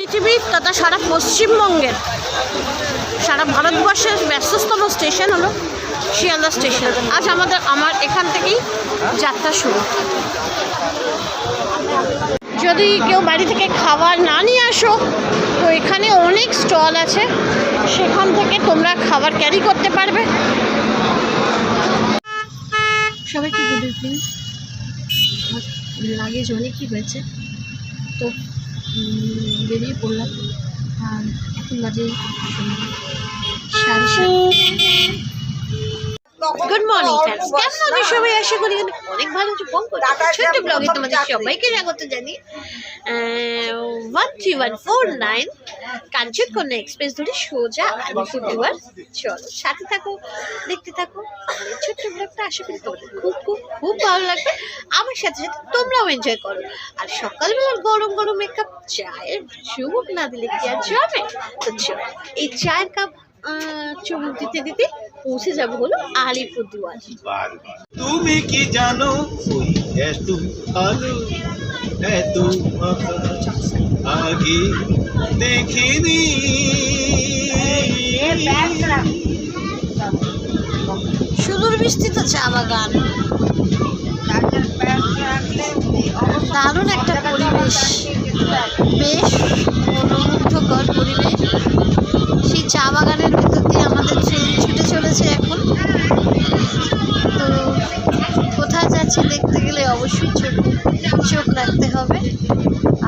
পৃথিবীর তথা সারা পশ্চিমবঙ্গের সারা ভারতবর্ষের ব্যস্ততম স্টেশন হলো শিয়ালদা স্টেশন। আজ আমার এখান থেকেই যাত্রা শুরু। যদি কেউ বাড়ি থেকে খাবার না নিয়ে আসো তো এখানে অনেক স্টল আছে, সেখান থেকে তোমরা খাবার ক্যারি করতে পারবে। সবাইকে গুড ইভিনিং। লাগেজ অনেকই হয়েছে তো বেরিয়ে পড়লাম। আর এখন বাজে 7:30। গুড মর্নিং ফ্রেন্ডস, কেমন আছো সবাই? আশা করি অনেক ভালো আছো। ছোট্ট ব্লগে তোমাদের সবাইকে স্বাগত জানিয়ে 13149 কাঞ্চন কন্যা এক্সপ্রেস ধরে সোজা আলিপুরদুয়ার। চলো সাথে থাকো, দেখতে থাকো আমাদের ছোট্ট ব্লগটা। আশা করি তোমাদের খুব খুব খুব ভালো লাগবে। আমার সাথে সাথে তোমরাও এনজয় করো। আর সকালবেলার গরম গরম এক কাপ চায়ের চুমুক না দিলে কি আর জমে? তো চলো এই চায়ের কাপ চুমুক দিতে দিতে পৌঁছে যাব হলো আলিপুরদুয়ার। তুমি কি জানো ওই এত আলো এত আগে দেখিনি। সুদূর বিস্তৃত চা বাগান, দারুণ একটা পরিবেশ, বেশ মনোমুগ্ধকর পরিবেশ। সেই চা বাগানের ভেতর দিয়ে আমাদের ট্রেন ছুটে চলেছে এখন। তো কোথায় যাচ্ছে দেখতে গেলে অবশ্যই চোখ রাখতে হবে,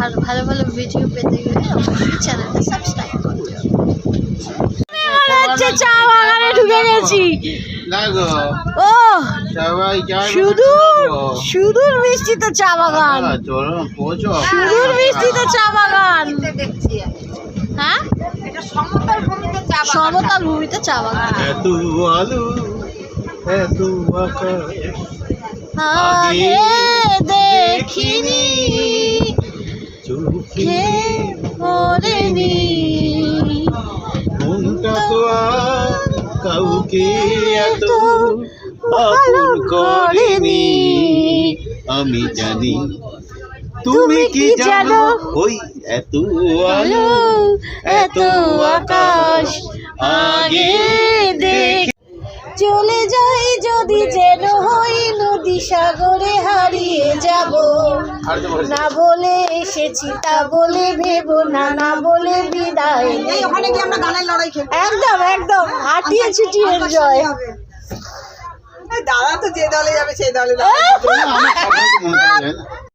আর ভালো ভালো ভিডিও পেতে গেলে অবশ্যই চ্যানেলটা সাবস্ক্রাইব করতে হবে। চা বাগানে ঢুকে গেছি। ও সুদূর বিস্তৃত চা বাগান, সুদূর বিস্তৃত চা বাগান। হ্যাঁ, সমতল ভূমিতে চা বাগান। এত আলো এত আকাশ আগে দেখিনি, চোখে পড়েনি, মনটা তো আর কাউকে এত আপন করেনি। আমি জানি তুমি কি জানো ওই এত আলো এত আকাশ আগে দেখে। চলে যাই যদি যেন হই নদী সাগরে হারিয়ে যাব, না বলে এসেছি তা বলে ভেবো না, না বলে বিদায়। ওখানে কি আমরা গানের লড়াই খেলবো? একদম একদম হাঁটিয়ে ছুটিয়ে এনজয়। দাদা তো যে দলে যাবে সেই দলে আমার